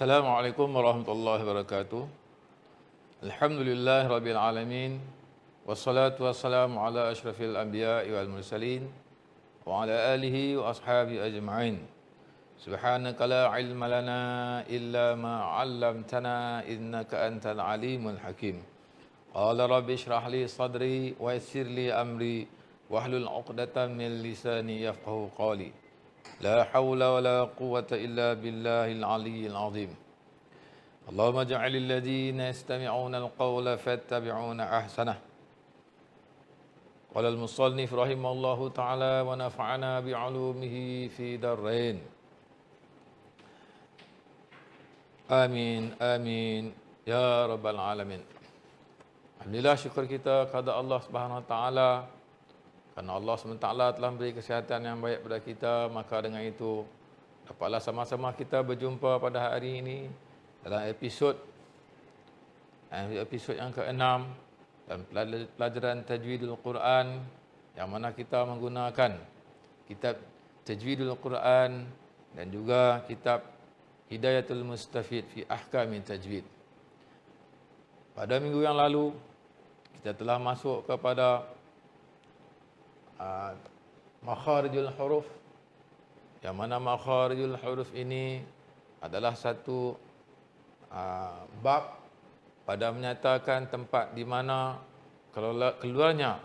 Assalamualaikum warahmatullahi wabarakatuh. Alhamdulillah rabbil alamin. Wassalatu wassalamu ala asyrafil anbiya'i wal mursalin wa ala alihi wa ashabihi ajma'in. Subhanaka la ilma lana illa ma 'allamtana innaka antal alimul hakim. Qala rabbi shrah li sadri wa yassir li amri wahlul 'uqdatam min lisani yafqahu qawli. La haula wa la quwwata illa billahil aliyyil azim. Allahumma ja'alil ladzina yastami'una al-qawla fattabi'una ahsanah. Qala al-musannif rahimahullahu ta'ala wa nafa'ana bi'ulumihi fi darrain. Amin, amin, ya rabbal alamin. Alhamdulillah, syukur kita kepada Allah Subhanahu Wa Ta'ala. Kerana Allah SWT telah memberi kesihatan yang baik kepada kita, maka dengan itu dapatlah sama-sama kita berjumpa pada hari ini dalam episod yang ke-6 dan pelajaran Tajwidul Quran, yang mana kita menggunakan kitab Tajwidul Quran dan juga kitab Hidayatul Mustafid fi Ahkami Tajwid. Pada minggu yang lalu kita telah masuk kepada makharijul huruf, yang mana makharijul huruf ini adalah satu bab pada menyatakan tempat di mana keluarnya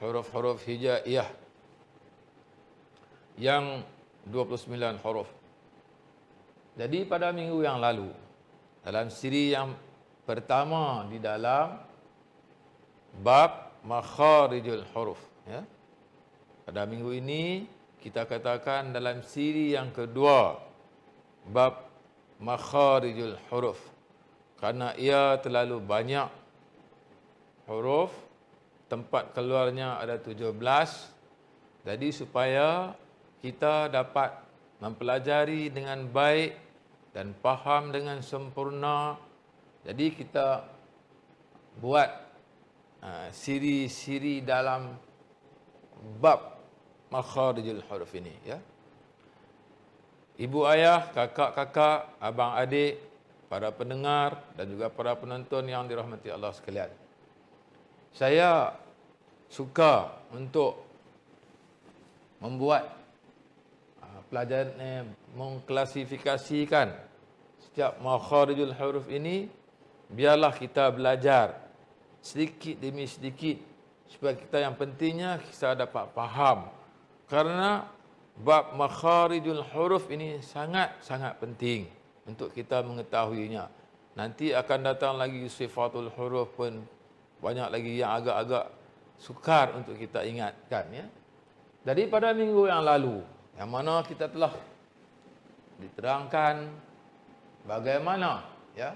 huruf-huruf hijaiyah yang 29 huruf. Jadi pada minggu yang lalu, dalam siri yang pertama di dalam bab makharijul huruf, ya, pada minggu ini kita katakan dalam siri yang kedua bab makharijul huruf, kerana ia terlalu banyak huruf, tempat keluarnya ada 17. Jadi supaya kita dapat mempelajari dengan baik dan faham dengan sempurna, jadi kita buat siri-siri dalam bab makharijul huruf ini, ya. Ibu ayah, kakak-kakak, abang adik, para pendengar dan juga para penonton yang dirahmati Allah sekalian. Saya suka untuk membuat pelajaran, mengklasifikasikan setiap makharijul huruf ini. Biarlah kita belajar sedikit demi sedikit, supaya kita, yang pentingnya kita dapat faham. Karena bab makharijul huruf ini sangat-sangat penting untuk kita mengetahuinya. Nanti akan datang lagi sifatul huruf pun banyak lagi yang agak-agak sukar untuk kita ingatkan, ya. Jadi pada minggu yang lalu, yang mana kita telah diterangkan bagaimana, ya,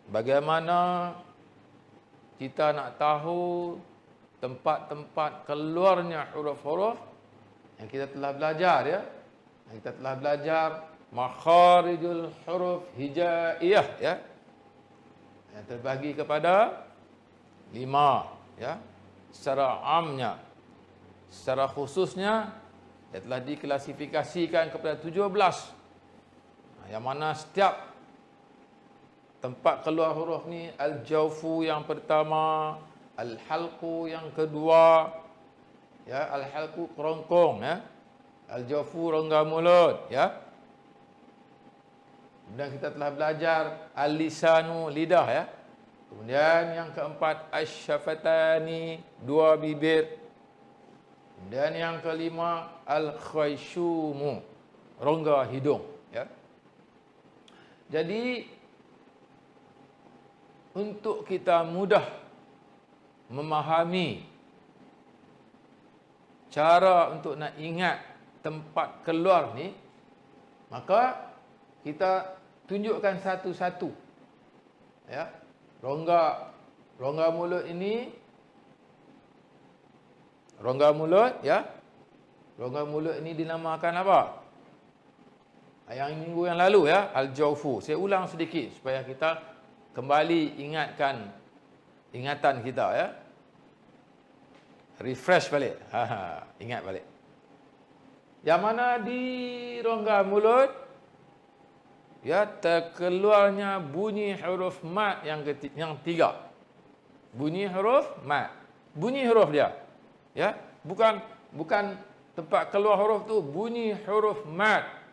bagaimana kita nak tahu tempat-tempat keluarnya huruf-huruf yang kita telah belajar, ya. Yang kita telah belajar makharijul huruf hijaiyah, ya, yang terbagi kepada 5, ya. Secara amnya, secara khususnya dia telah diklasifikasikan kepada 17, yang mana setiap tempat keluar huruf ni, al-jawfu yang pertama, al-halqu yang kedua, ya, al-halqu kerongkong, ya, al-jawfu rongga mulut, ya. Dan kita telah belajar al-lisanu lidah, ya. Kemudian yang keempat asy-syafatani, 2 bibir. Dan yang kelima al-khaysyumu, rongga hidung, ya. Jadi untuk kita mudah memahami cara untuk nak ingat tempat keluar ni, maka kita tunjukkan satu-satu, ya. Rongga mulut ini, rongga mulut, ya. Rongga mulut ini dinamakan apa? Yang minggu yang lalu, ya, al-jawfu. Saya ulang sedikit supaya kita kembali ingatan kita, ya. Refresh balik. Ingat balik. Yang mana di rongga mulut ya terkeluarnya bunyi huruf mat yang tiga. Bunyi huruf mat. Bunyi huruf dia. Ya, bukan tempat keluar huruf tu, bunyi huruf mat.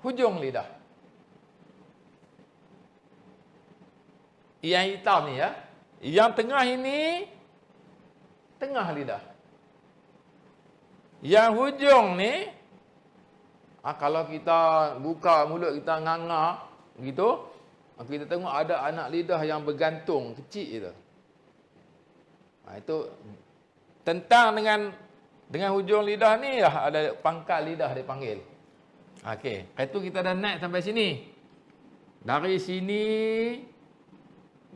Hujung lidah. Yang hitam ni ya. Yang tengah ini tengah lidah. Yang hujung ni kalau kita buka mulut kita nganga gitu, kita tengok ada anak lidah yang bergantung kecil itu. Itu tentang dengan hujung lidah ni lah, ada pangkal lidah dipanggil. Okey, itu kita dah naik sampai sini. Dari sini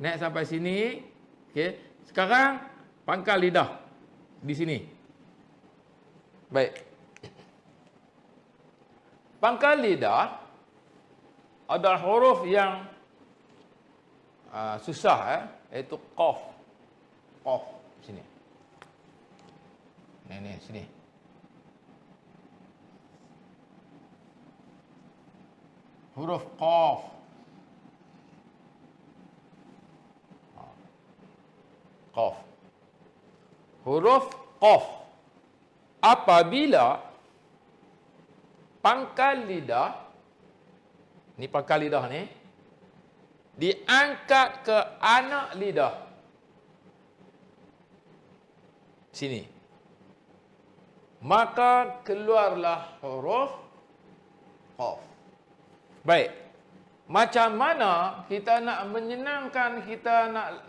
naik sampai sini. Okey, sekarang pangkal lidah di sini. Baik. Pangkal lidah ada huruf yang susah iaitu qaf. Qaf sini. Ni sini. Huruf qaf. Qaf. Huruf qaf. Apabila pangkal lidah, ni pangkal lidah ni, diangkat ke anak lidah. Sini. maka keluarlah huruf qaf. Baik. Macam mana kita nak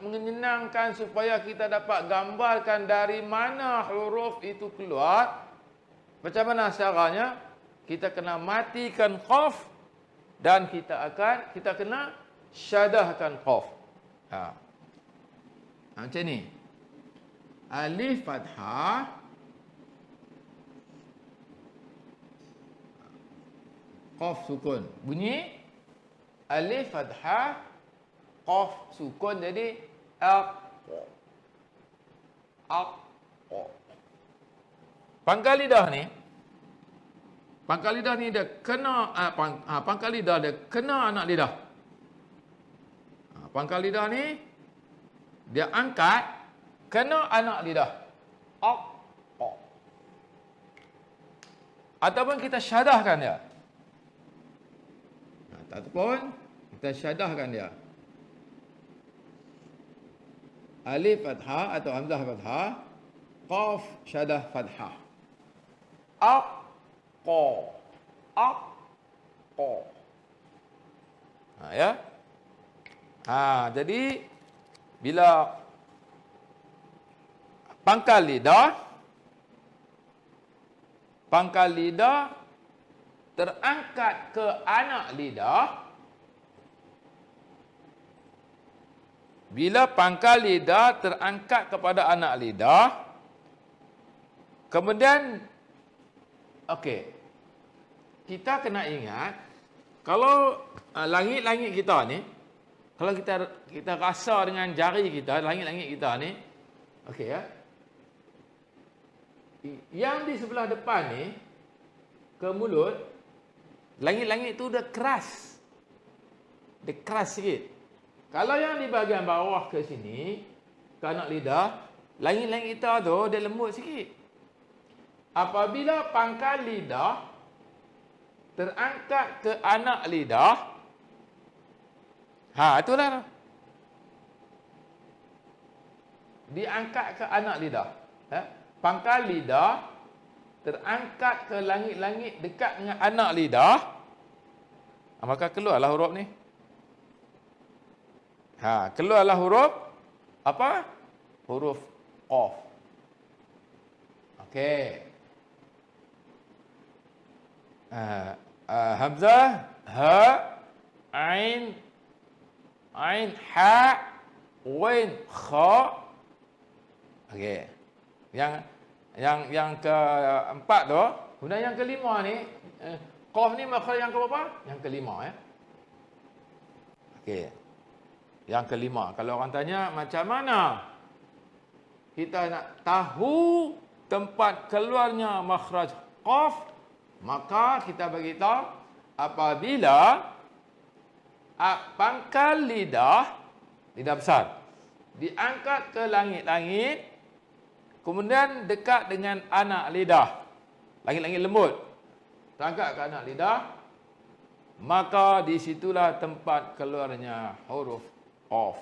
menyenangkan supaya kita dapat gambarkan dari mana huruf itu keluar? Macam mana caranya? Kita kena matikan qaf dan kita kena syadahkan qaf. Macam ni. Alif fathah, qaf sukun. Bunyi alif fathah, qaf sukun, jadi aq. Pangkal lidah ni dia kena pangkal lidah dia kena anak lidah. Pangkal lidah ni dia angkat kena anak lidah. Aq. Ataupun kita syadahkan dia. Ataupun kita syadahkan dia. Alif fathah atau hamzah fathah, qaf syadah fathah. Aqqa. Ya. Jadi bila pangkal lidah terangkat ke anak lidah. Bila pangkal lidah terangkat kepada anak lidah, kemudian kita kena ingat kalau langit-langit kita ni, kalau kita rasa dengan jari kita langit-langit kita ni, yang di sebelah depan ni ke mulut, langit-langit tu dah keras. Dia keras sikit. Kalau yang di bahagian bawah ke sini, ke anak lidah, langit-langit kita tu dia lembut sikit. Apabila pangkal lidah terangkat ke anak lidah, itulah. Diangkat ke anak lidah. Pangkal lidah terangkat ke langit-langit dekat dengan anak lidah, maka keluarlah huruf ni. Keluarlah huruf apa? Huruf qaf. Hamzah, ha, ain, ha, wain, kha. Yang keempat tu, kemudian yang kelima ni, qaf ni makhraj yang keberapa? Yang kelima ya. Yang kelima, kalau orang tanya macam mana kita nak tahu tempat keluarnya makhraj qaf, maka kita beritahu apabila pangkal lidah besar diangkat ke langit-langit, kemudian dekat dengan anak lidah, langit-langit lembut terangkat ke anak lidah, maka disitulah tempat keluarnya huruf qaf.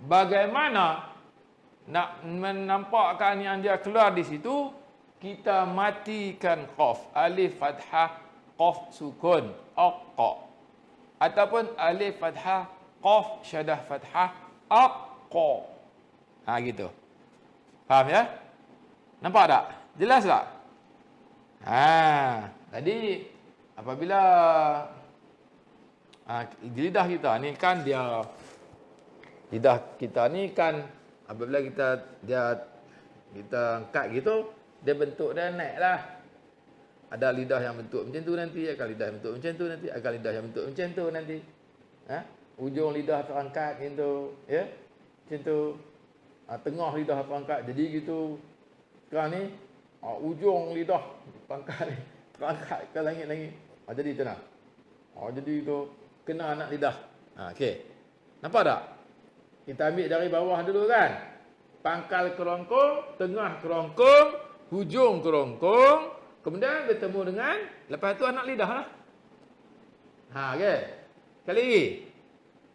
Bagaimana nak menampakkan yang dia keluar di situ? Kita matikan qaf, alif fathah, qaf sukun, aqqa. Ataupun alif fathah, qaf syadah fathah, aqqa. Gitu. Faham ya? Nampak tak? Jelas tak? Tadi apabila lidah kita ni kan lidah kita ni kan apabila kita angkat gitu, dia bentuk dia naik lah. Ada lidah yang bentuk macam tu nanti, akan lidah yang bentuk macam tu nanti, akan lidah yang bentuk macam tu nanti. Ujung lidah terangkat gitu, ya. Macam tu. Tengah lidah terangkat jadi gitu. Sekarang ni ujung lidah terangkat ni, terangkat ke langit-langit. Jadi macam mana? Jadi tu kena anak lidah. Nampak tak? Kita ambil dari bawah dulu kan. Pangkal kerongkong, tengah kerongkong, hujung kerongkong, kemudian bertemu dengan, lepas tu anak lidah lah. Sekali lagi.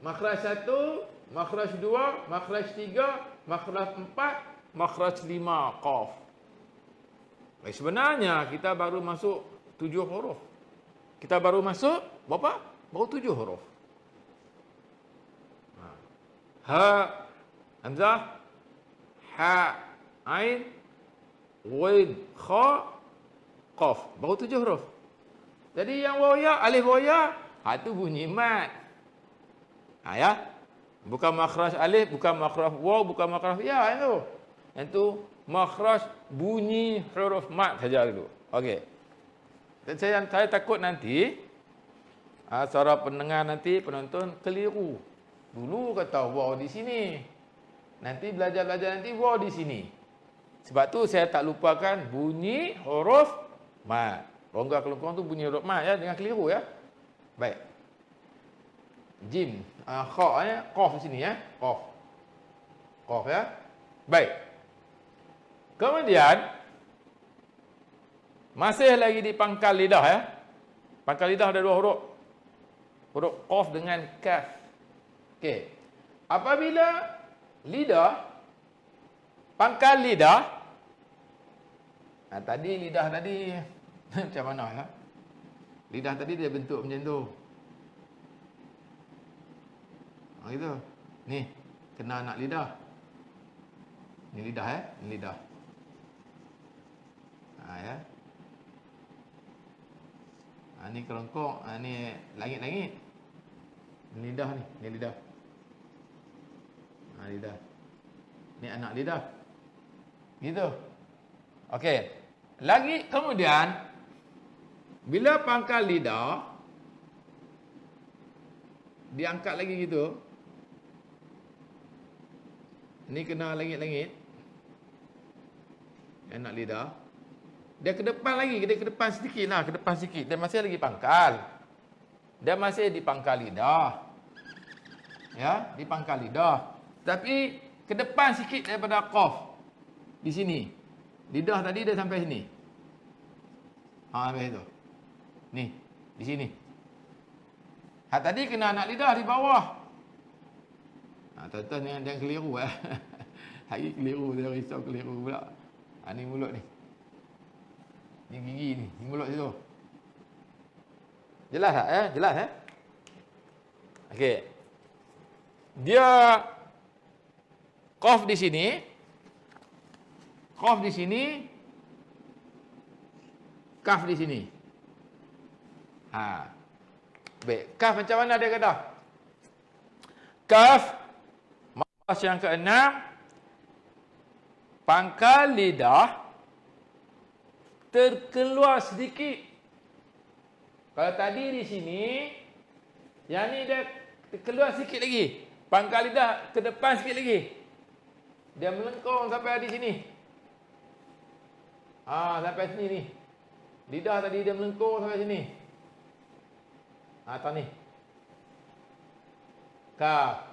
Makhraj 1, makhraj 2, makhraj 3, makhraj 4, makhraj 5 qaf. Sebenarnya kita baru masuk 7 huruf. Kita baru masuk berapa? Baru 7 huruf. Ha, hamzah, ha, ain, ghain, kha, qaf. Baru 7 huruf. Jadi yang waw ya, alif waw ya, itu bunyi mat. Ya. Bukan makhraj alif, bukan makhraj waw, bukan makhraj ya itu. Itu makhraj bunyi huruf mat saja itu. Okey. Dan saya takut nanti seorang pendengar nanti penonton keliru. Dulu kata waw di sini. Nanti belajar-belajar nanti waw di sini. Sebab tu saya tak lupakan bunyi huruf mat. Rongga kelengkong tu bunyi huruf mat ya, jangan keliru ya. Baik. Jim, kha ya, qaf di sini ya. Qaf. Qaf ya. Baik. Kemudian masih lagi di pangkal lidah ya. Pangkal lidah ada 2 huruf. Huruf qaf dengan kaf. Okey. Apabila lidah, pangkal lidah, tadi lidah tadi macam mana ya? Lidah tadi dia bentuk macam tu. Gitu. Ni, kena anak lidah. Ni lidah ya, ni lidah. Ya. Ni kelongkong, ni langit-langit. Ni lidah ni, ni lidah. Lidah. Ni anak lidah. Gitu. Okey. Lagi kemudian bila pangkal lidah diangkat lagi gitu. Ni kena langit-langit. Anak lidah. Dia ke depan lagi, dia ke depan sedikit lah, ke depan sikit. Dia masih lagi pangkal. Dia masih di pangkal lidah. Ya, di pangkal lidah. Tapi ke depan sikit daripada qaf. Di sini. Lidah tadi dia sampai sini. Sampai itu. Ni, di sini. Tadi kena anak lidah di bawah. Tuan-tuan jangan keliru Hari keliru, dia risau keliru pula. Ni mulut ni. Ni gigi ni, ni mulut situ. Jelas tak ya? Jelas ya? Okey. Dia qaf di sini. Qaf di sini. Kaf di sini. Baik, kaf macam mana dia kata? Kaf makhraj yang ke-6, pangkal lidah terkeluar sedikit. Kalau tadi di sini, yang ni dia terkeluar sikit lagi. Pangkal lidah ke depan sikit lagi. Dia melengkung sampai di sini. Sampai sini ni. Lidah tadi dia melengkung sampai sini. Atas ni. Kaf.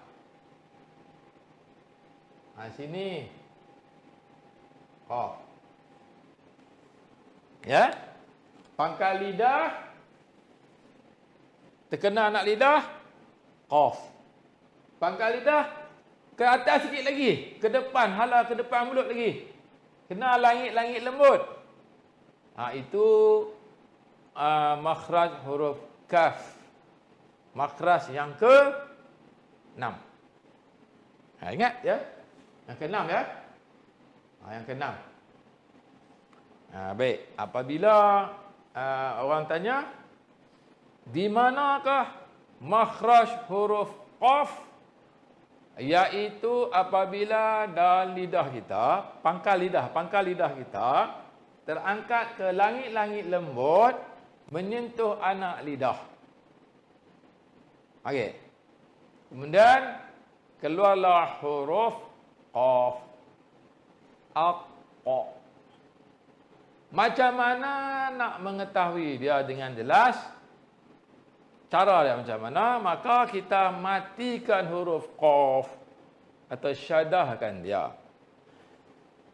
Sini. Qaf. Ya. Pangkal lidah terkena anak lidah, qaf. Pangkal lidah ke atas sikit lagi, ke depan, hala ke depan mulut lagi. Kena langit-langit lembut. Itu makhraj huruf kaf. Makhraj yang ke-6. Ingat ya? Yang ke-6 ya? Yang ke-6. Baik, apabila orang tanya di manakah makhraj huruf qaf, iaitu apabila dalam lidah kita, pangkal lidah kita terangkat ke langit-langit lembut menyentuh anak lidah. Okey. Kemudian keluarlah huruf qaf. Aq. Macam mana nak mengetahui dia dengan jelas? Cara dia macam mana? Maka kita matikan huruf qaf atau syadahkan dia.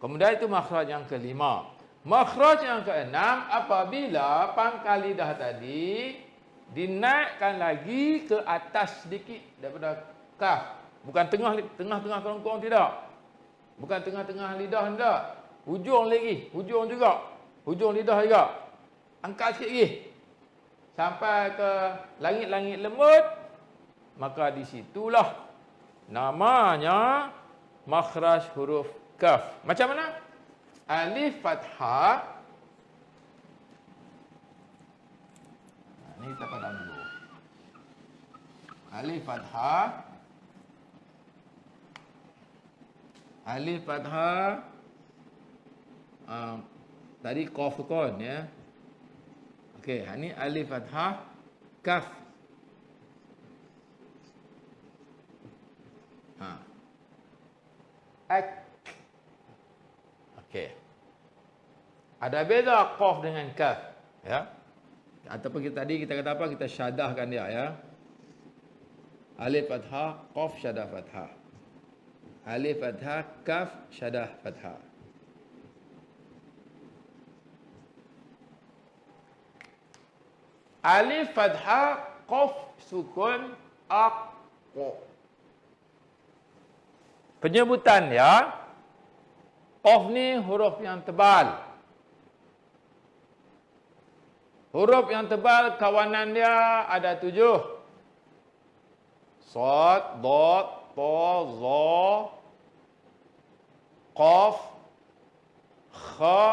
Kemudian itu makhraj yang ke-5. Makhraj yang ke-6 apabila pangkal lidah tadi dinaikkan lagi ke atas sedikit daripada kaf. Bukan tengah-tengah kelongkong tidak. Bukan tengah-tengah lidah tidak. Hujung lagi, hujung juga. hujung lidah juga. Angkat sikit lagi. Sampai ke langit-langit lembut. Maka di situlah namanya makhraj huruf kaf. Macam mana? Alif fathah. Ini kita padam dulu. Alif fathah. Alif fathah. Tadi qaf kon ya. Okey, ini alif fathah kaf. Ak. Okey. Ada beza qaf dengan kaf, ya. Ataupun tadi kita kata apa? Kita syadahkan dia, ya. Alif fathah, qaf syadah fathah. Alif fathah, kaf syadah fathah. Alif fathah, qaf sukun, aqqa. Penyebutan ya. Qaf ni huruf yang tebal. Huruf yang tebal kawanan dia ada 7. Sad, dad, ta, za, qaf, kha,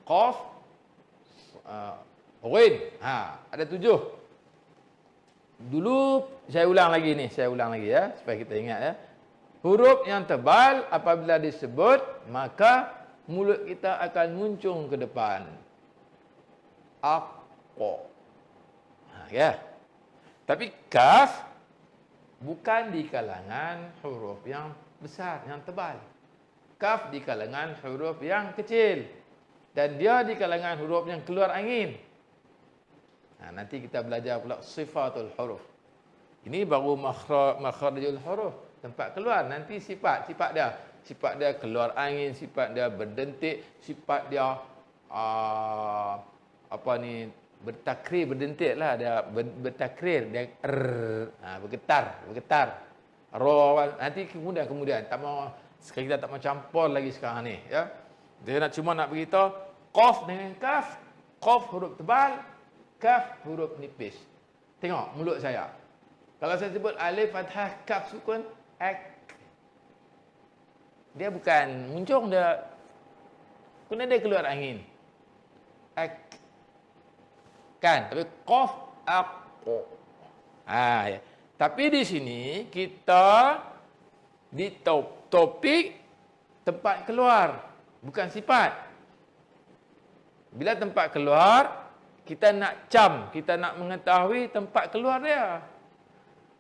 qaf, ghin. Ada 7. Dulu saya ulang lagi ni, ya supaya kita ingat ya. Huruf yang tebal apabila disebut maka mulut kita akan muncung ke depan. Aqqa. Ya. Tapi kaf bukan di kalangan huruf yang besar, yang tebal. Kaf di kalangan huruf yang kecil. Dan dia di kalangan huruf yang keluar angin. Nanti kita belajar pula sifatul huruf. Ini baru makhrajul huruf. Tempat keluar. Nanti sifat dia. Sifat dia keluar angin, sifat dia berdentik, sifat dia bertakrir, berdentik lah. Dia bertakrir, dia bergetar. Nanti kemudian tak mau, kita tak mau campur lagi sekarang ni, ya. Dia cuma nak beritahu qaf dengan kaf. Qaf huruf tebal, kaf huruf nipis. Tengok mulut saya. Kalau saya sebut alif fathah kaf sukun, ak. Dia bukan muncung, dia keluar angin. Ak. Kan, tapi qaf aqqa. Ya. Tapi di sini kita di topik tempat keluar, bukan sifat. Bila tempat keluar, kita nak kita nak mengetahui tempat keluar dia.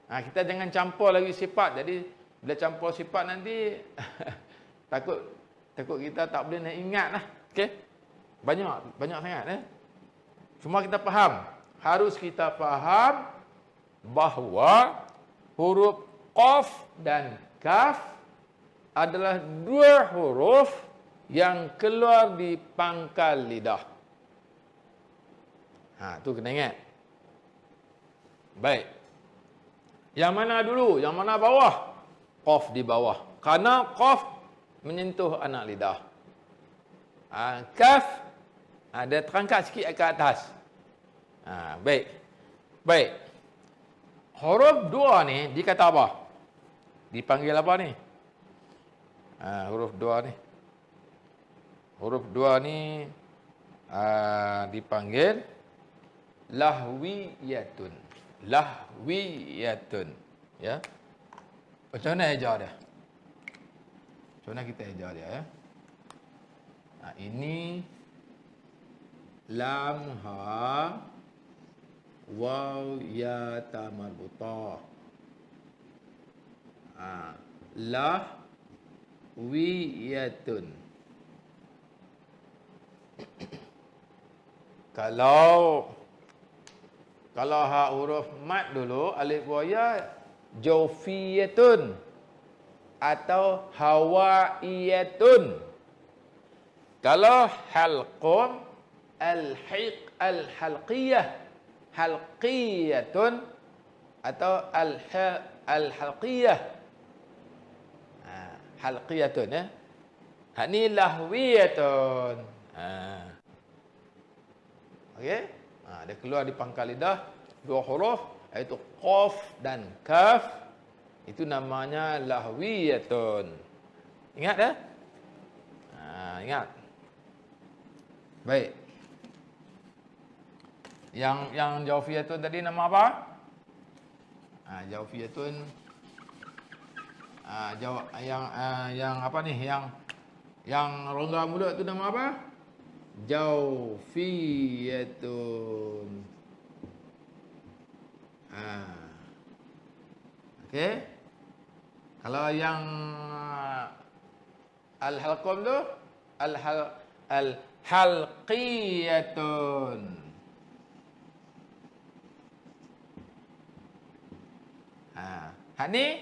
Kita jangan campur lagi sifat. Jadi bila campur sifat nanti takut kita tak boleh nak ingat lah. Okey? Banyak sangat. Cuma kita faham. Harus kita faham bahawa huruf qaf dan kaf adalah 2 huruf yang keluar di pangkal lidah. Tu kena ingat. Baik. Yang mana dulu? Yang mana bawah? Qaf di bawah. Karena qaf menyentuh anak lidah. Kaf dia terangkat sikit ke atas. Baik. Huruf 2 ni dikata apa? Dipanggil apa ni? Huruf 2 ni. Huruf 2 ni dipanggil lahwiyatun. Lahwiyatun. Ya. Macam mana eja dia? Macam mana kita eja dia, ya? Ini lam ha waw ya ta marbuta. Lahwiyatun. Kalau huruf mat dulu, alif wa ya, jawfiyatun atau hawaiyatun. Kalau halqum, al-halqiyah, halqiyatun atau al-halqiyah. halqiyatun ya. Hak ni lahwiyatun. Okey? Dia keluar di pangkal lidah dua huruf iaitu qaf dan kaf. Itu namanya lahwiyatun. Ingat dah? Ingat. Baik. Yang jawfiyatun tadi nama apa? Jawfiyatun yang apa ni? Yang rongga mulut tu nama apa? Jawfiyatun. Okey. Kalau yang al-halqum tu al-halqiyatun. Hak ni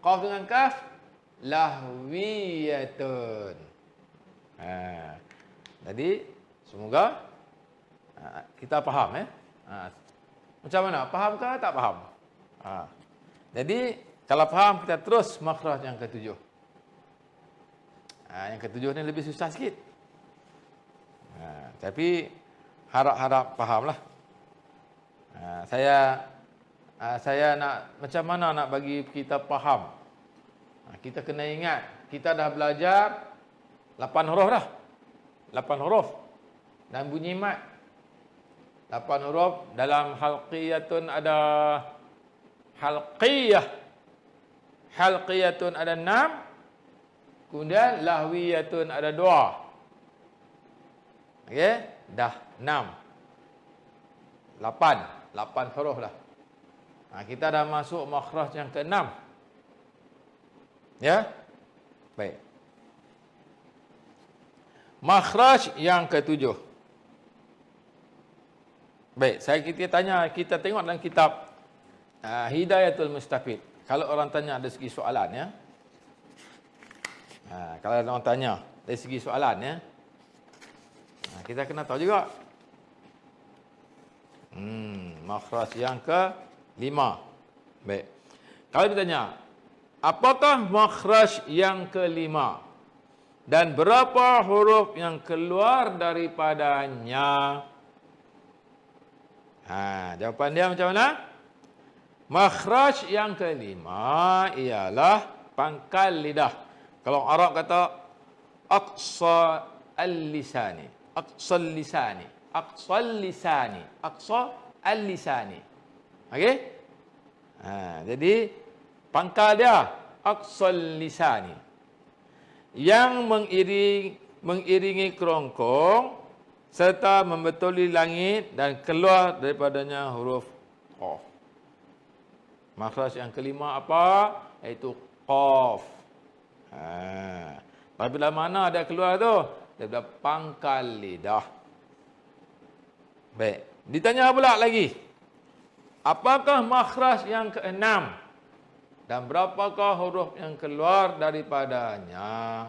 qaf dengan kaf lahwiyatun. Jadi semoga kita faham ya. Macam mana? Faham ke tak faham? Jadi kalau faham kita terus makhraj yang ketujuh. Yang ketujuh ni lebih susah sikit. Tapi harap-harap fahamlah. Saya nak macam mana nak bagi kita faham. Kita kena ingat, kita dah belajar 8 huruf dah. 8 huruf. Dan bunyi mat. 8 huruf dalam halqiyatun ada halqiyah. Halqiyatun ada 6. Kemudian lahwiyatun ada 2. Okey, dah 6. 8 huruf dah. Kita dah masuk makhraj yang ke-6. Ya? Baik. Makhraj yang ke-7. Baik, kita tengok dalam kitab Hidayatul Mustafid. Kalau orang tanya dari segi soalan ya. Kalau orang tanya dari segi soalan ya. Kita kena tahu juga. Makhraj yang ke-5. Baik. Kalau ditanya, apakah makhraj yang ke-5? Dan berapa huruf yang keluar daripadanya? Jawapan dia macam mana? Makhraj yang ke-5 ialah pangkal lidah. Kalau Arab kata aqsa al-lisani, aqsa al-lisani, aqsa al-lisani, aqsa al-lisani. Okey? Jadi pangkal dia aqsa al-lisani yang mengiringi kerongkong serta membetuli langit dan keluar daripadanya huruf qaf. Makhraj yang kelima apa? Iaitu qaf. Daripada mana dia keluar tu? Daripada pangkal lidah. Baik. Ditanya pula lagi. Apakah makhraj yang ke-6? Dan berapakah huruf yang keluar daripadanya?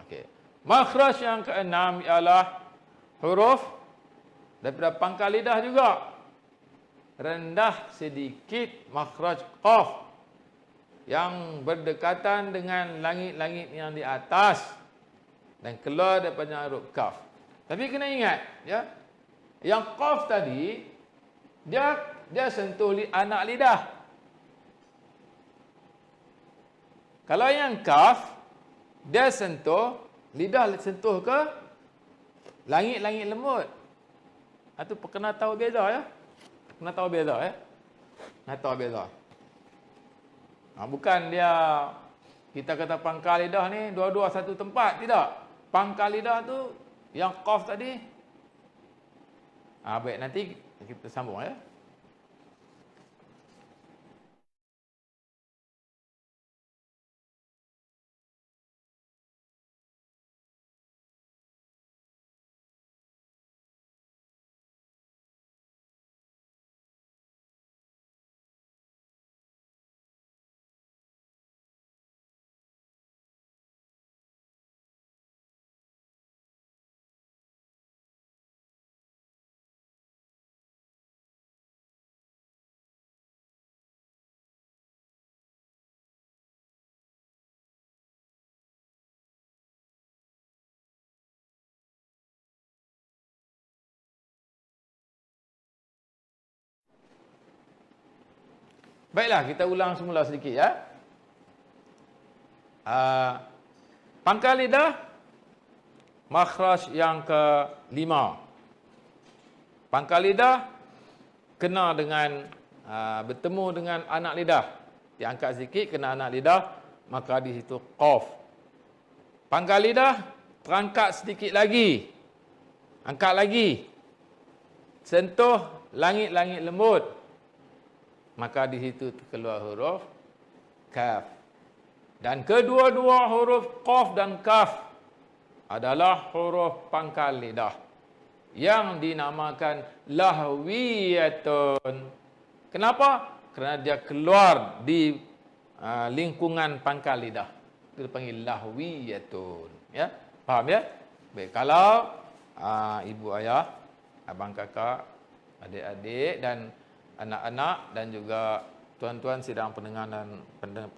Okey. Makhraj yang ke-6 ialah huruf daripada pangkal lidah juga. Rendah sedikit makhraj qaf yang berdekatan dengan langit-langit yang di atas dan keluar daripada huruf kaf. Tapi kena ingat ya. Yang qaf tadi dia sentuh anak lidah. Kalau yang kaf dia sentuh lidah sentuh ke langit-langit lembut. Itu kena tahu beza ya. Kena tahu beza ya. Kena tahu beza. Bukan dia kita kata pangkal lidah ni dua-dua satu tempat, tidak. Pangkal lidah tu yang qaf tadi. Baik, nanti kita sambung ya. Baiklah, kita ulang semula sedikit ya. Pangkal lidah, makhraj yang kelima. Pangkal lidah kena dengan bertemu dengan anak lidah. Diangkat sedikit kena anak lidah, maka di situ qaf. Pangkal lidah terangkat sedikit lagi. Angkat lagi. Sentuh langit-langit lembut. Maka di situ keluar huruf kaf. Dan kedua-dua huruf qaf dan kaf adalah huruf pangkal lidah yang dinamakan lahwiyatun. Kenapa? Kerana dia keluar di lingkungan pangkal lidah. Itu dipanggil lahwiyatun. Ya, faham ya? Baik, kalau ibu ayah, abang kakak, adik-adik dan anak-anak dan juga tuan-tuan sidang pendengar dan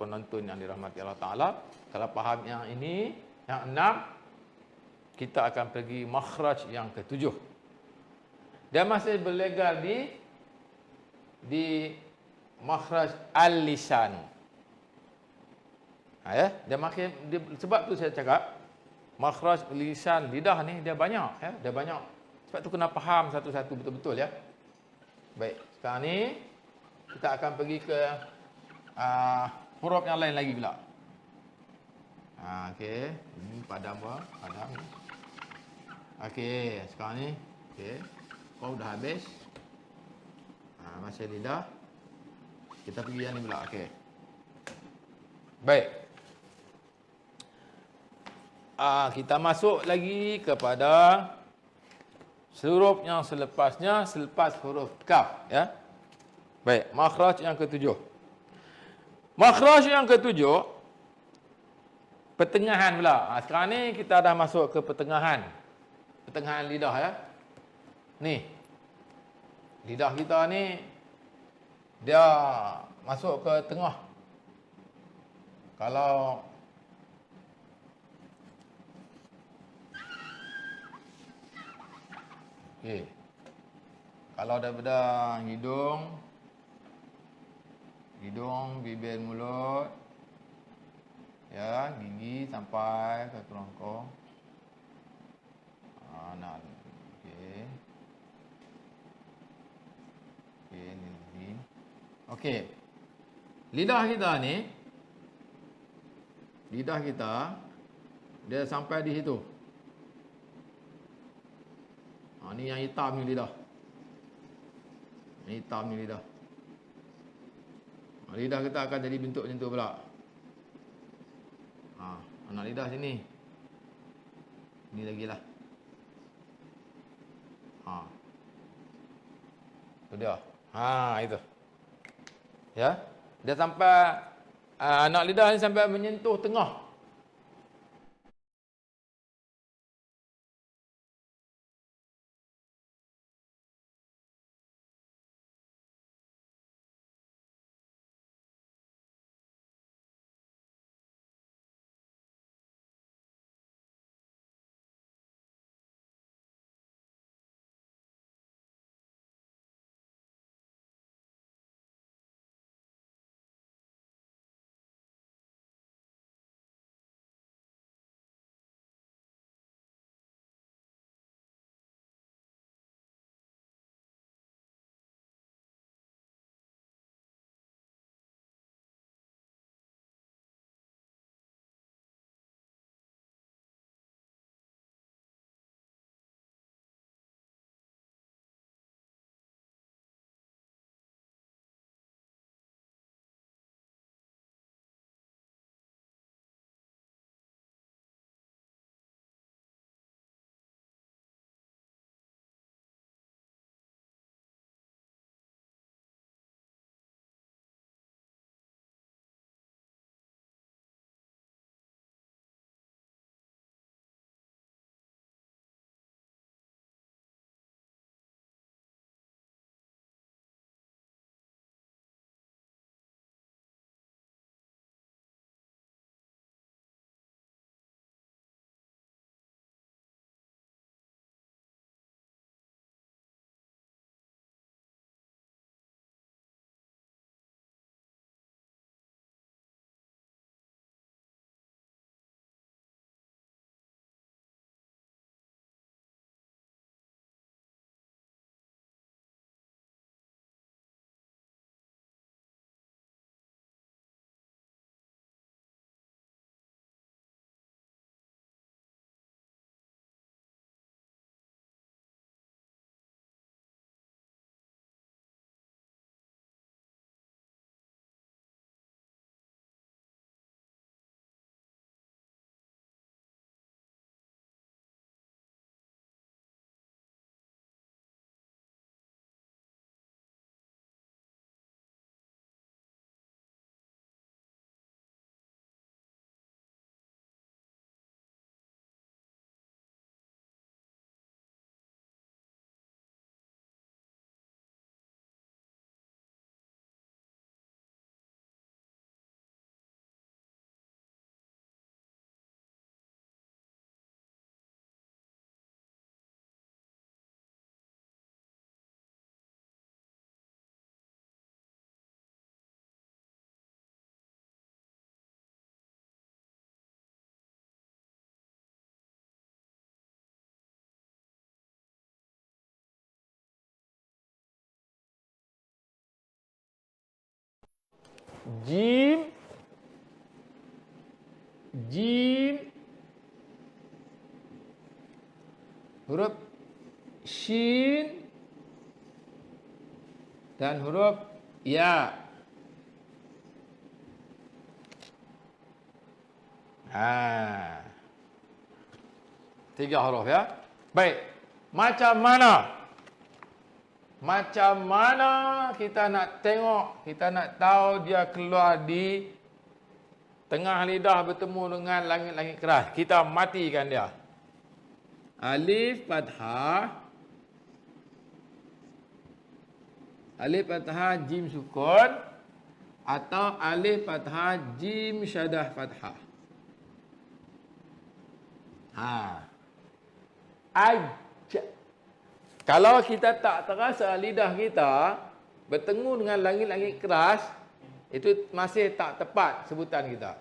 penonton yang dirahmati Allah Ta'ala, kalau faham yang ini, yang 6, kita akan pergi makhraj yang ke-7. Dia masih berlegar di makhraj al-lisan. Ya, sebab tu saya cakap makhraj lisan lidah ni dia banyak ya, dia banyak. Sebab tu kena faham satu-satu betul-betul ya. Baik, sekarang ni kita akan pergi ke huruf yang lain lagi pula. Okey, ini padam apa? Padam. Okey, sekarang ni okey. Kau dah habis. Masih lidah. Kita pergi yang ni pula. Okey. Baik. Kita masuk lagi kepada huruf yang selepasnya, selepas huruf kaf ya. Baik, makhraj yang ke-7. Makhraj yang ke-7 pertengahan pula. Sekarang ni kita dah masuk ke pertengahan. Pertengahan lidah ya. Ni. Lidah kita ni dia masuk ke tengah. Kalau okey. Kalau daripada hidung, bibir, mulut, ya, gigi sampai ke kerongkong. Nah, okey. Okey, ni. Okey. Lidah kita dia sampai di situ. Ni yang hitam ni lidah. Yang hitam ni lidah. Lidah kita akan jadi bentuk macam tu pula. Anak lidah sini. Ni lagi lah. Itu dia. Itu. Ya. Dia sampai anak lidah ni sampai menyentuh tengah. jim, jim, huruf shin, dan huruf ya. Tiga huruf ya. Baik. Macam mana kita nak tengok, kita nak tahu dia keluar di tengah lidah bertemu dengan langit-langit keras. Kita matikan dia. Alif fathah, alif fathah jim sukun, atau alif fathah jim syadah fathah. Kalau kita tak terasa lidah kita bertemu dengan langit-langit keras, itu masih tak tepat sebutan kita.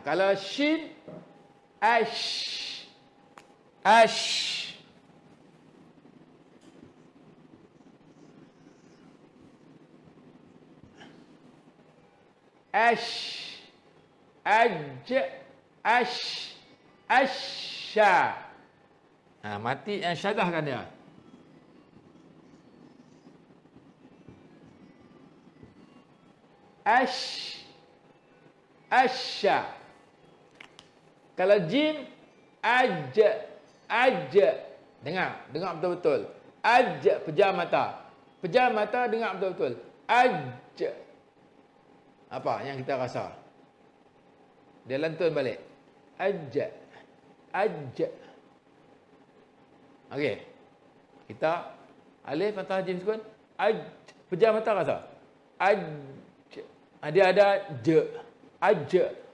Kalau shin, ash. Asya. Mati yang syadah kan dia. Asya. Kalau jim, dengar betul-betul. Pejam mata, dengar betul-betul. Apa yang kita rasa? Dia lantun balik. Okey. Kita alif fathah jim sukun. Pejam mata rasa. Dia ada je.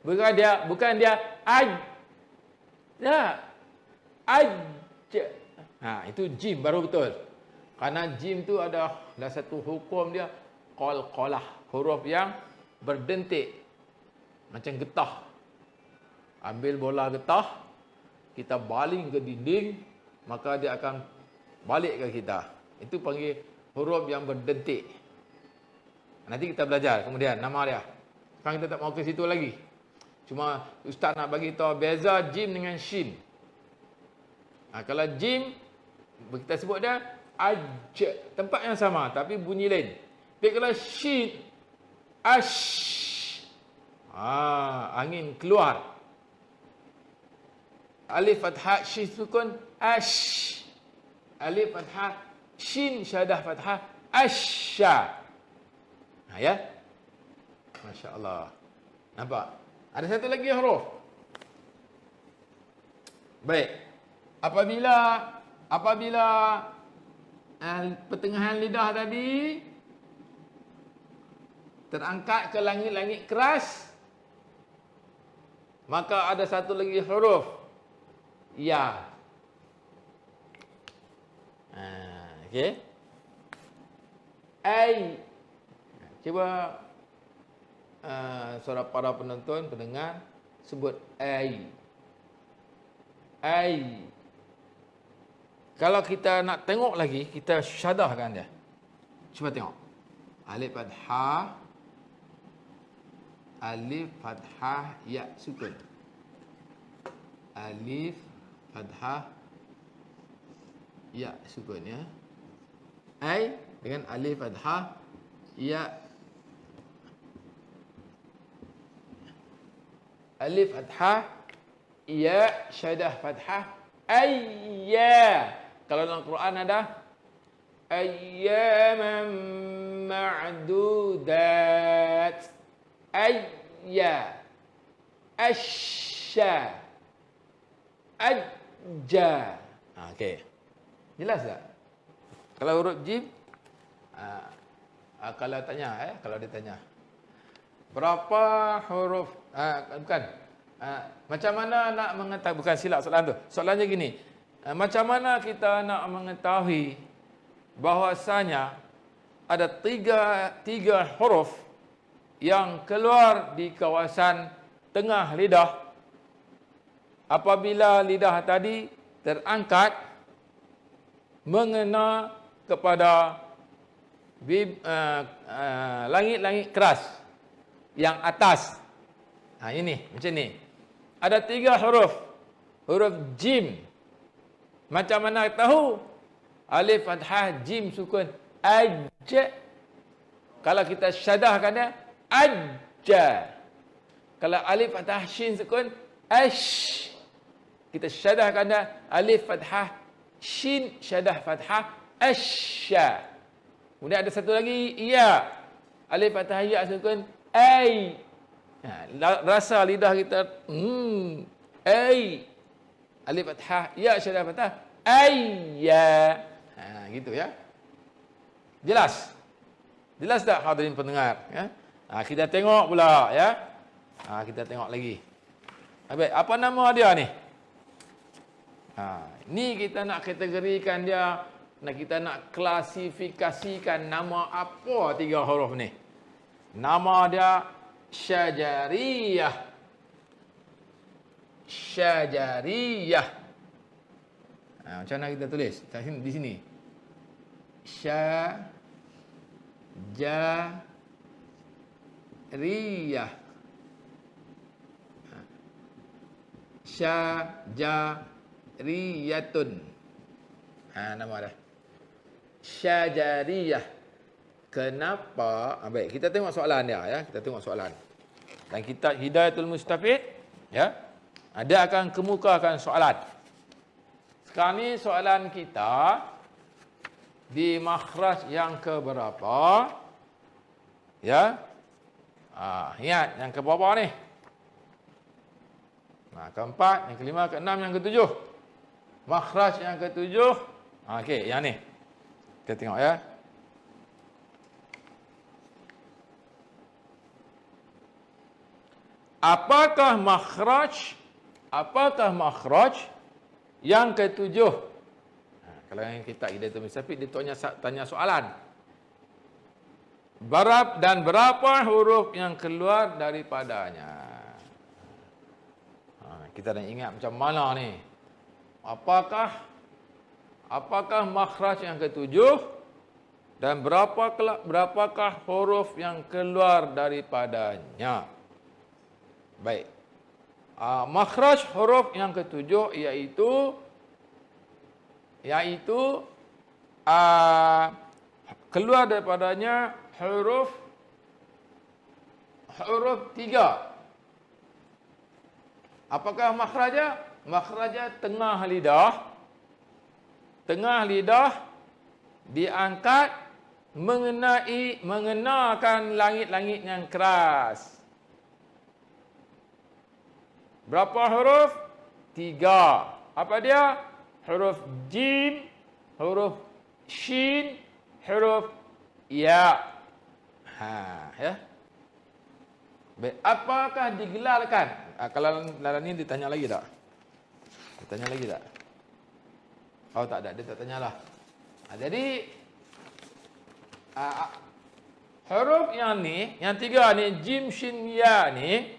Bukan dia Ya. Itu jim baru betul. Karena jim tu ada satu hukum dia, qalqalah, huruf yang berdentik macam getah. Ambil bola getah, kita baling ke dinding, maka dia akan balik ke kita. Itu panggil huruf yang berdentik. Nanti kita belajar kemudian nama dia. Sekarang kita tak mau ke situ lagi. Cuma ustaz nak bagi tahu beza jim dengan shin. Kalau jim kita sebut dia tempat yang sama tapi bunyi lain. Tapi kalau shin, angin keluar. Alif fathah shin sukun, alif fathah shin syadah fathah, asya. Ya. Masya Allah. Nampak? Ada satu lagi huruf. Baik. Apabila pertengahan lidah tadi terangkat ke langit-langit keras, maka ada satu lagi huruf ya. Okey. Cuba suara para penonton, pendengar sebut ai. Kalau kita nak tengok lagi, kita syadahkan dia. Cuba tengok. Alif fathah ya sukun. Alif fathah ya sukun ya. Ai dengan alif fathah ya. Alif fathah ya syadah fathah ayya. Kalau dalam Quran ada ayyaman ma'dudat, ayya, asya, ajja. Okey. Jelas tak? Kalau huruf jim, kalau dia tanya berapa huruf, macam mana nak mengetahui, bukan silap soalan tu. Soalannya gini, macam mana kita nak mengetahui bahwasanya ada tiga huruf yang keluar di kawasan tengah lidah apabila lidah tadi terangkat mengena kepada langit-langit keras yang atas. Ini macam ni. Ada 3 huruf. Huruf jim. Macam mana tahu? Alif fathah jim sukun aj. Kalau kita syadahkan dia ajja. Kalau alif fathah shin sukun ash. Kita syadahkan dia alif fathah shin syadah fathah asya. Kemudian ada satu lagi ya. Alif fathah ya sukun ai. Rasa lidah kita ai. Alif fathah ya syadah fathah ayya. Gitu ya. Jelas? Jelas tak hadirin pendengar ya? Kita tengok pula ya. Kita tengok lagi. Baik, apa nama dia ni? Ni kita nak kategorikan dia, kita nak klasifikasikan nama apa 3 huruf ni. Nama dia syajariyah. Syajariyah. Macam mana kita tulis? Di sini. Syajariyah. Syajariyatun. Nama dia. Syajariyah. Kenapa? Baik, kita tengok soalan dia ya. Kita tengok soalan. Dan kitab Hidayatul Mustafid ya. Dia akan kemukakan soalan. Sekarang ni soalan kita di makhraj yang keberapa? Ya. Ingat yang keberapa ni? Keempat, yang kelima, keenam, yang ketujuh. Makhraj yang ketujuh. Okey, yang ni. Kita tengok ya. Apakah makhraj yang ketujuh? Kalau yang kita Hidayatul Mustafid, dia tanya soalan. Berapa huruf yang keluar daripadanya? Kita dah ingat macam mana ni? Apakah makhraj yang ketujuh dan berapakah huruf yang keluar daripadanya? Baik. Makhraj huruf yang ketujuh iaitu keluar daripadanya huruf 3. Apakah makhrajnya? Makhrajnya tengah lidah. Tengah lidah diangkat mengenakan langit-langit yang keras. Berapa huruf? 3. Apa dia? Huruf jim, huruf shin, huruf ya. Ya. Baik, apakah digelarkan? Kalau dalam ni ditanya lagi tak? Ditanya lagi tak? Oh tak ada, dia tak tanyalah. Jadi huruf yang ni, yang 3 ni, jim, shin, ya ni,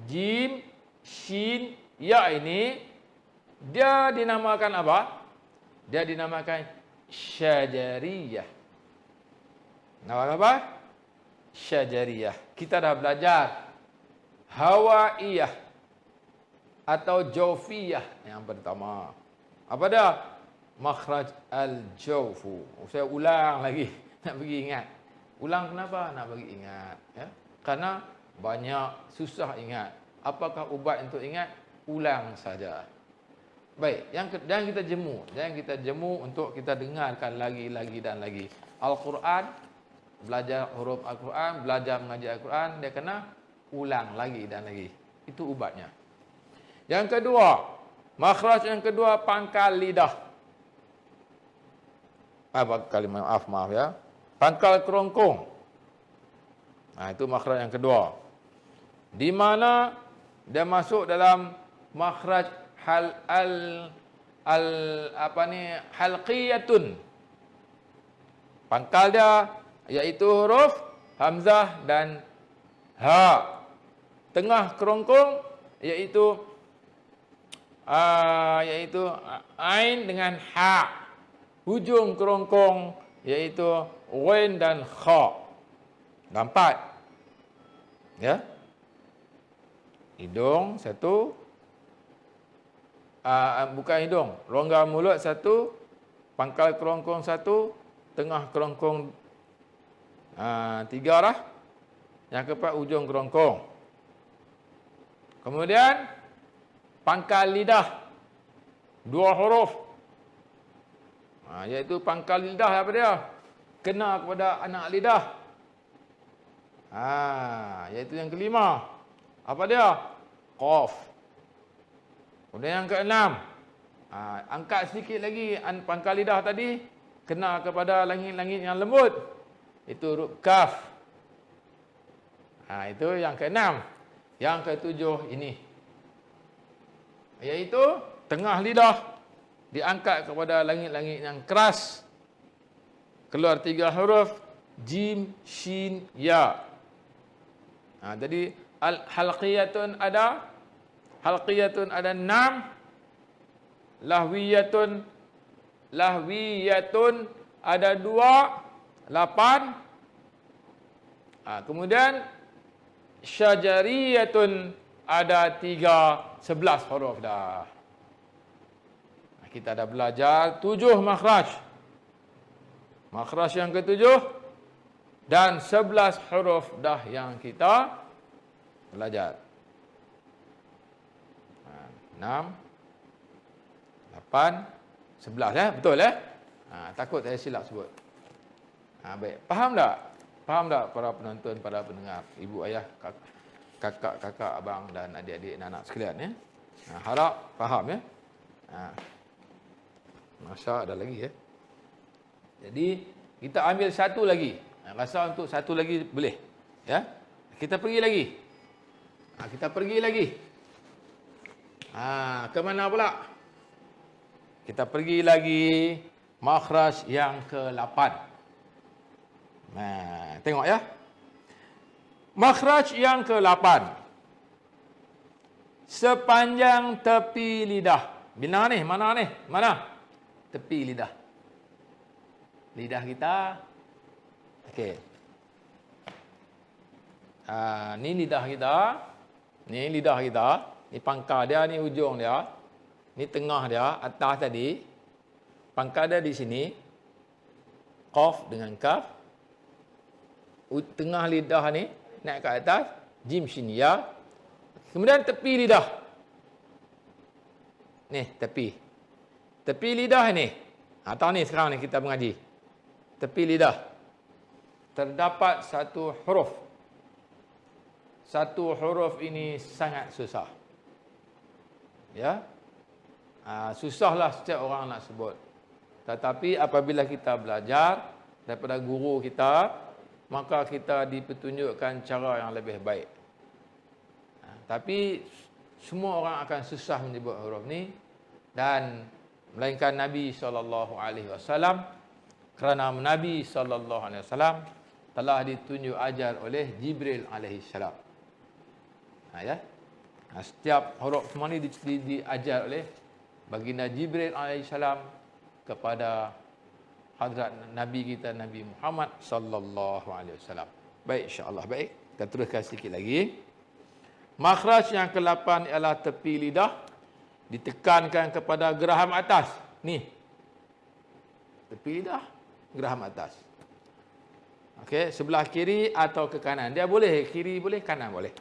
jim, shin, ya ini, dia dinamakan apa? Dia dinamakan syajariyah. Nama apa? Syajariyah. Kita dah belajar hawaiyah atau jawfiyah yang pertama. Apa dia? Makhraj al-jawfu. Saya ulang lagi. Nak bagi ingat. Ulang kenapa? Nak bagi ingat. Ya? Karena banyak susah ingat. Apakah ubat untuk ingat? Ulang saja. Baik. Jangan kita jemu. Jangan kita jemu untuk kita dengarkan lagi dan lagi. Al-Quran, belajar huruf Al-Quran, belajar mengaji Al-Quran, dia kena ulang lagi dan lagi. Itu ubatnya. Yang kedua, makhraj yang kedua, pangkal lidah. Maaf ya. Pangkal kerongkong. Itu makhraj yang kedua. Di mana dia masuk dalam makhraj halqiyatun. Pangkal dia iaitu huruf hamzah dan ha. Tengah kerongkong iaitu ain dengan ha. hujung kerongkong iaitu ghain dan kha. Ada 4. Ya. Hidung satu, bukan hidung, rongga mulut satu, pangkal kerongkong satu, tengah kerongkong 3 lah. Yang keempat ujung kerongkong. Kemudian pangkal lidah 2 huruf. Iaitu pangkal lidah apa dia? Kena kepada anak lidah. Iaitu yang kelima. Apa dia? Qaf. Kemudian yang keenam. Angkat sedikit lagi pangkal lidah tadi. Kena kepada langit-langit yang lembut. Itu huruf kaf. Itu yang keenam. Yang ketujuh ini. Iaitu tengah lidah. Diangkat kepada langit-langit yang keras. Keluar 3 huruf. Jim, shin, ya. Jadi halqiyatun ada 6, lahwiyatun ada 2, 8. Kemudian syajariyatun ada 3, 11 huruf dah. Kita dah belajar 7 makhraj. Makhraj yang ke-7 dan 11 huruf dah yang kita belajar. 6, 8, 11 betul takut saya silap sebut. Baik, faham tak? Faham tak para penonton, para pendengar, ibu ayah, kakak, abang dan adik-adik dan anak sekalian harap faham Masa ada lagi Jadi kita ambil satu lagi. Rasa untuk satu lagi boleh Kita pergi lagi. Ke mana pula? Kita pergi lagi makhraj yang ke-8. Tengok Makhraj yang ke-8. Sepanjang tepi lidah. Mana ni? Mana? Tepi lidah. Lidah kita. Okey. Ni lidah kita. Ni pangkal dia, ni hujung dia. Ni tengah dia, atas tadi. Pangkal dia di sini. Qaf dengan kaf. Tengah lidah ni naik ke atas. Jim, shin, ya. Kemudian tepi lidah. Ni tepi. Tepi lidah ni. Tahu ni sekarang ni kita mengaji. Tepi lidah. Terdapat satu huruf. Satu huruf ini sangat susah. Susahlah setiap orang nak sebut. Tetapi apabila kita belajar daripada guru kita, maka kita dipetunjukkan cara yang lebih baik. Tapi semua orang akan susah menyebut huruf ni, dan melainkan Nabi SAW, kerana Nabi SAW telah ditunjuk ajar oleh Jibril alaihissalam. Setiap huruf semua ni diajar oleh baginda Jibril alaihissalam kepada hadrat Nabi kita Nabi Muhammad sallallahu alaihi wasallam. Baik, insya-Allah. Baik, kita teruskan sikit lagi. Makhraj yang ke-8 ialah tepi lidah, ditekankan kepada geraham atas. Ni. Tepi lidah, geraham atas. Okey, sebelah kiri atau ke kanan. Dia boleh kiri boleh, kanan boleh.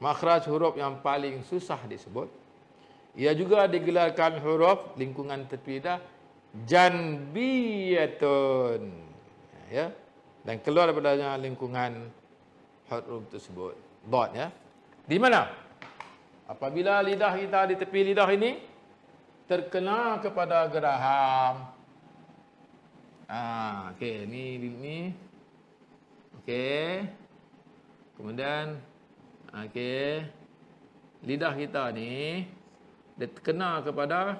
Makhraj huruf yang paling susah disebut. Ia juga digelarkan huruf lingkungan tepi lidah janbiyatun. Dan keluar daripada lingkungan huruf tersebut. Dot Di mana? Apabila lidah kita di tepi lidah ini terkena kepada geraham. Okey, ni. Okey. Kemudian lidah kita ni dia terkena kepada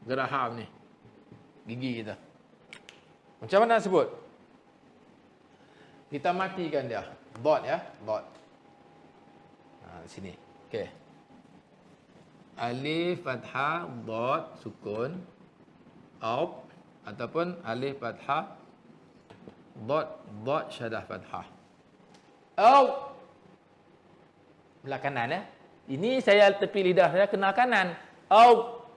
geraham ni. Gigi kita. Macam mana nak sebut? Kita matikan dia. Dot dot. Sini. Okey. Alif fathah dot sukun Aub, ataupun alif fathah, dot syadah fathah. Aub. Belah kanan ya. Ini saya tepi lidah saya kena kanan. Aub.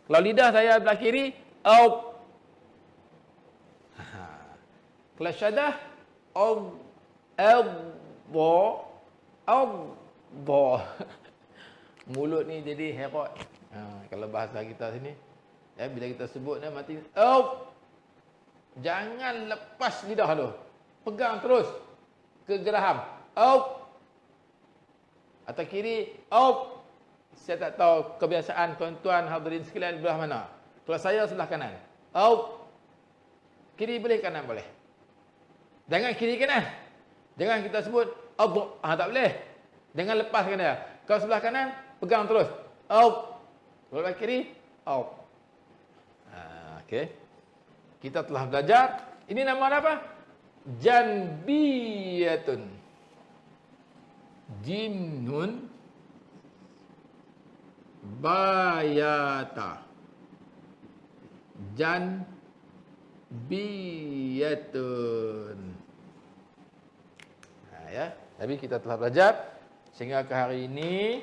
Kalau lidah saya belah kiri, aub. Kalau syadah, aub, bo. Mulut ni jadi herot. Kalau bahasa kita sini, ya, bila kita sebut dia mati, jangan lepas lidah tu. Pegang terus ke geraham. Atau kiri, saya tak tahu kebiasaan tuan-tuan hadirin sekalian belah mana. Kalau saya sebelah kanan, kiri boleh, kanan boleh. Jangan kiri kanan. Jangan kita sebut tak boleh. Jangan lepaskan dia. Kalau sebelah kanan, pegang terus. Kalau sebelah kiri, okey. Kita telah belajar. Ini nama apa? Janbiyatun. Jinnun bayata. Janbiyatun. Ya. Tapi kita telah belajar sehingga ke hari ini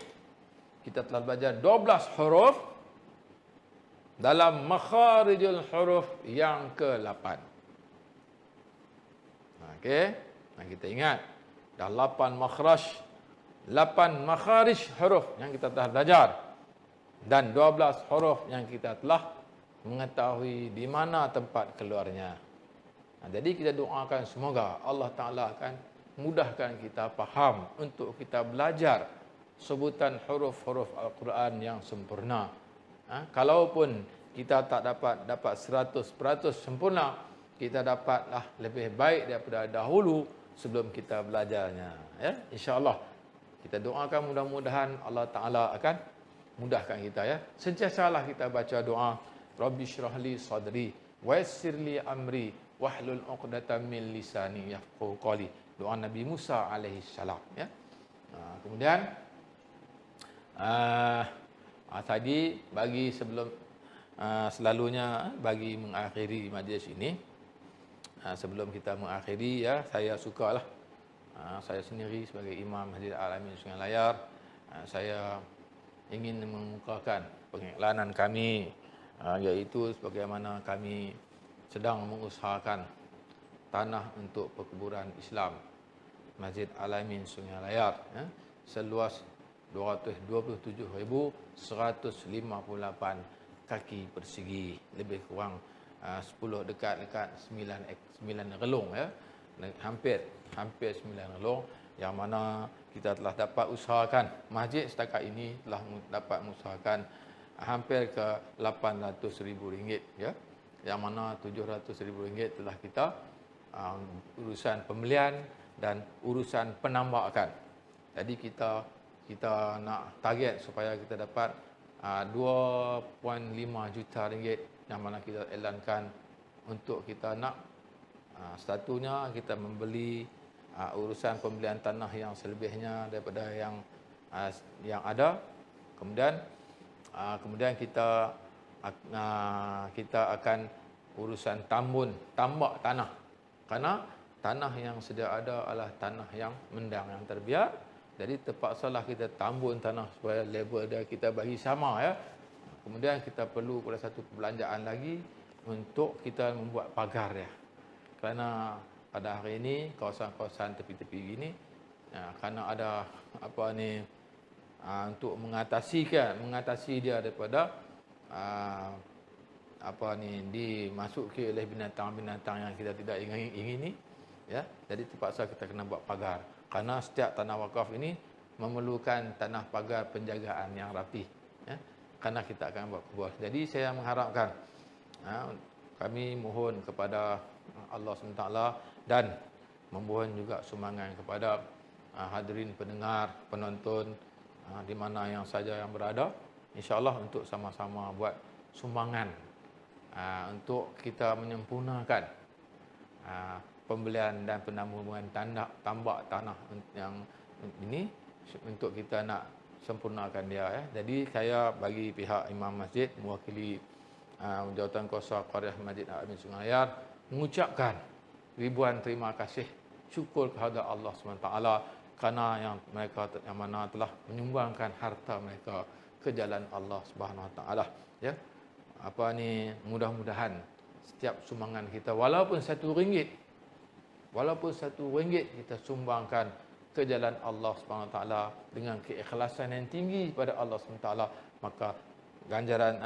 kita telah belajar 12 huruf dalam makharijul huruf yang ke-8. Okey. Nah, kita ingat dah 8 makharij huruf yang kita telah belajar dan 12 huruf yang kita telah mengetahui di mana tempat keluarnya. Nah, jadi kita doakan semoga Allah Taala akan mudahkan kita faham untuk kita belajar sebutan huruf-huruf Al-Quran yang sempurna. Kalaupun kita tak dapat 100% sempurna, kita dapatlah lebih baik daripada dahulu sebelum kita belajarnya. Ya, insya-Allah. Kita doakan mudah-mudahan Allah Taala akan mudahkan kita, ya. Sentiasalah kita baca doa, Rabbi syrahli sadri wa yassirli amri wahlul 'uqdatam min lisani yafqahu qawli. Doa Nabi Musa alaihi salam, ya. Kemudian tadi bagi sebelum selalunya bagi mengakhiri majlis ini, sebelum kita mengakhiri, ya, saya sukalah saya sendiri sebagai Imam Masjid Al-Amin Sungai Layar, saya ingin mengemukakan pengiklanan kami, iaitu sebagaimana kami sedang mengusahakan tanah untuk perkuburan Islam Masjid Al-Amin Sungai Layar, ya, seluas 227,158 kaki persegi, lebih kurang 10 dekat 9 relung, ya. Hampir 9 relung, yang mana kita telah dapat usahakan masjid setakat ini telah dapat mengusahakan hampir ke RM800,000, ya. Yang mana RM700,000 telah kita urusan pembelian dan urusan penambakan. Jadi kita nak target supaya kita dapat RM2.5 juta, yang mana kita elankan untuk kita nak satunya kita membeli urusan pembelian tanah yang selebihnya daripada yang ada. Kemudian kita akan urusan tambak tanah. Karena tanah yang sedia ada adalah tanah yang mendang, yang terbiar. Jadi terpaksalah kita tambun tanah supaya label dia kita bagi sama, ya. Kemudian kita perlu pada satu perbelanjaan lagi untuk kita membuat pagar dia. Kerana pada hari ini kawasan-kawasan tepi-tepi ini, kerana ada untuk mengatasi dia daripada dimasuki oleh binatang-binatang yang kita tidak ingini, ya. Jadi terpaksa kita kena buat pagar. Karena setiap tanah wakaf ini memerlukan tanah pagar penjagaan yang rapi, ya. Karena kita akan buat kubur. Jadi saya mengharapkan, kami mohon kepada Allah SWT dan memohon juga sumbangan kepada hadirin pendengar, penonton di mana yang saja yang berada, insya-Allah untuk sama-sama buat sumbangan untuk kita menyempurnakan pembelian dan penambahan tambak tanah yang ini, untuk kita nak sempurnakan dia, ya. Jadi saya bagi pihak Imam Masjid mewakili Jawatan Kuasa Qaryah Masjid Al-Amin Sungai Layar mengucapkan ribuan terima kasih, syukur kepada Allah SWT kerana yang mana telah menyumbangkan harta mereka ke jalan Allah SWT. Ya. Mudah-mudahan setiap sumbangan kita walaupun RM1, kita sumbangkan ke jalan Allah SWT dengan keikhlasan yang tinggi pada Allah SWT, maka ganjaran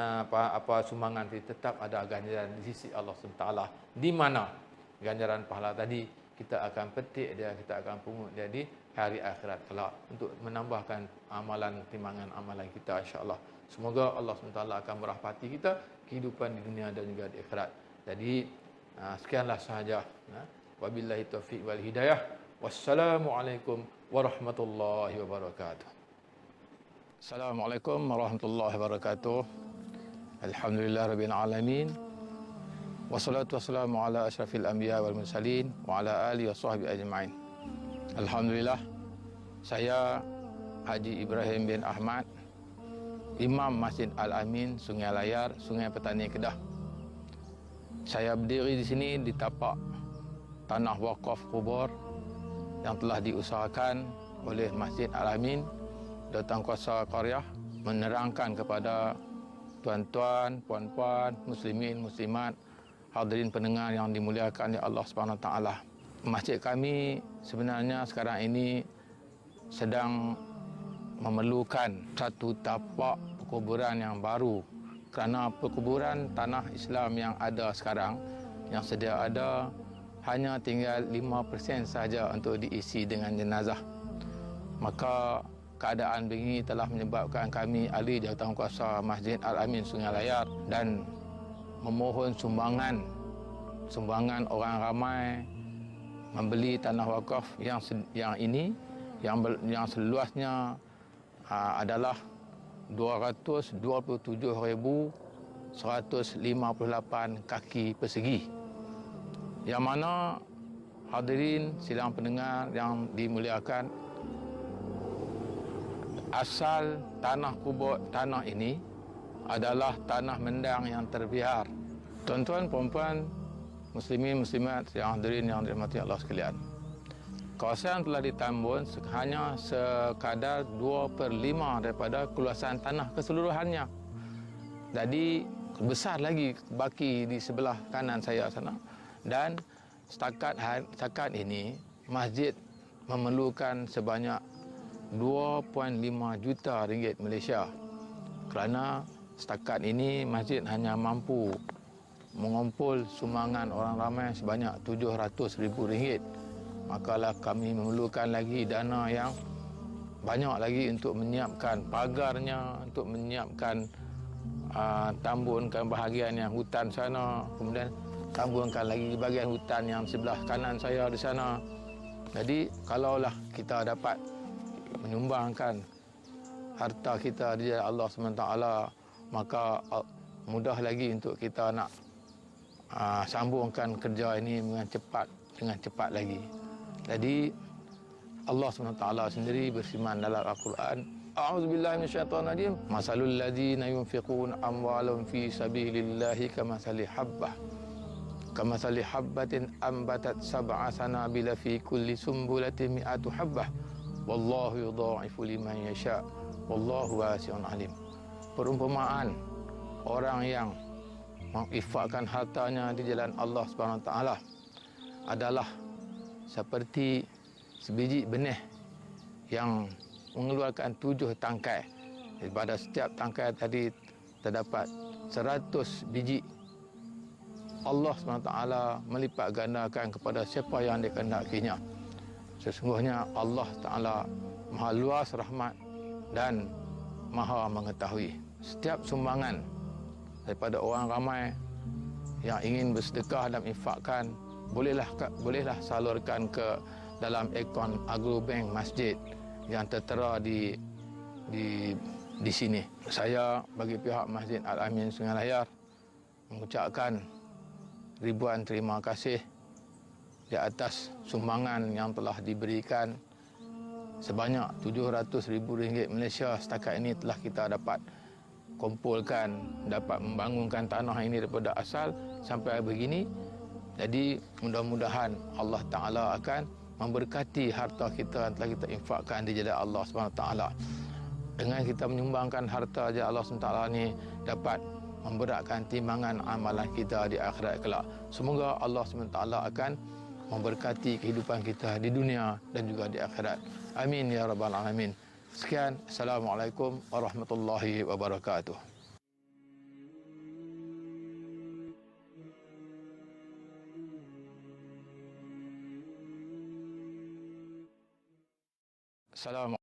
sumbangan itu tetap ada ganjaran di sisi Allah SWT, di mana ganjaran pahala tadi kita akan petik dia, kita akan pungut dia di hari akhirat kelak untuk menambahkan timbangan amalan kita, insya-Allah. Semoga Allah SWT akan merahmati kita kehidupan di dunia dan juga di akhirat. Jadi sekianlah sahaja. Wabillahi taufiq wal hidayah. Wassalamualaikum warahmatullahi wabarakatuh. Assalamualaikum warahmatullahi wabarakatuh. Alhamdulillahirabbil alamin. Wassalatu wassalamu ala asyrafil anbiya wal mursalin wa ala alihi washabbihi ajmain. Alhamdulillah, saya Haji Ibrahim bin Ahmad, Imam Masjid Al-Amin Sungai Layar, Sungai Petani, Kedah. Saya berdiri di sini di tapak tanah wakaf kubur yang telah diusahakan oleh Masjid Al-Amin. Jawatan Kuasa Qaryah menerangkan kepada tuan-tuan, puan-puan, muslimin, muslimat, hadirin pendengar yang dimuliakan oleh Allah SWT. Masjid kami sebenarnya sekarang ini sedang memerlukan satu tapak perkuburan yang baru, kerana perkuburan tanah Islam yang ada sekarang, yang sedia ada, hanya tinggal 5% saja untuk diisi dengan jenazah. Maka keadaan begini telah menyebabkan kami ahli Jawatankuasa Masjid Al-Amin Sungai Layar dan memohon sumbangan orang ramai membeli tanah wakaf yang seluasnya adalah 227,158 kaki persegi, yang mana hadirin sidang pendengar yang dimuliakan, asal tanah ini adalah tanah mendang yang terbiar. Tuan-tuan, puan-puan, muslimin, muslimat yang hadirin yang dirahmati Allah sekalian, kawasan telah ditambun hanya sekadar 2/5 daripada keluasan tanah keseluruhannya. Jadi besar lagi baki di sebelah kanan saya sana, dan setakat ini masjid memerlukan sebanyak 2.5 juta ringgit Malaysia, kerana setakat ini masjid hanya mampu mengumpul sumbangan orang ramai sebanyak RM700,000. Makalah kami memerlukan lagi dana yang banyak lagi untuk menyiapkan pagarnya, untuk menyiapkan tambunkan bahagian yang hutan sana, kemudian tambunkan lagi bahagian hutan yang sebelah kanan saya di sana. Jadi kalaulah kita dapat menyumbangkan harta kita di jalan Allah SWT, maka mudah lagi untuk kita nak sambungkan kerja ini dengan cepat lagi. Jadi Allah SWT sendiri berfirman dalam Al-Quran, A'udzubillahi minasyaitonirrajim, masalul ladzina yunfiquna amwalahum fi sabilillahi kamathali habbatin ambatat sab'a sanabila fi kulli sumbulatin mi'atu habbah wallahu yudha'ifu liman yasha wallahu wasi'un alim. Perumpamaan orang yang menginfakkan hartanya di jalan Allah SWT adalah seperti sebiji benih yang mengeluarkan 7 tangkai. Pada setiap tangkai tadi terdapat 100 biji. Allah SWT melipat gandakan kepada siapa yang dikehendakinya. Sesungguhnya Allah Ta'ala maha luas rahmat dan maha mengetahui. Setiap sumbangan daripada orang ramai yang ingin bersedekah dan infakkan, bolehlah salurkan ke dalam akaun Agrobank Masjid yang tertera di sini. Saya bagi pihak Masjid Al-Amin Sungai Layar mengucapkan ribuan terima kasih di atas sumbangan yang telah diberikan sebanyak RM700,000 Malaysia. Setakat ini telah kita dapat kumpulkan, dapat membangunkan tanah ini daripada asal sampai begini. Jadi mudah-mudahan Allah Ta'ala akan memberkati harta kita yang telah kita infakkan di jalan Allah SWT. Dengan kita menyumbangkan harta jalan Allah SWT ni dapat memberatkan timbangan amalan kita di akhirat kelak. Semoga Allah SWT akan memberkati kehidupan kita di dunia dan juga di akhirat. Amin ya rabbal alamin. Sekian, Assalamualaikum warahmatullahi wabarakatuh. Assalamualaikum.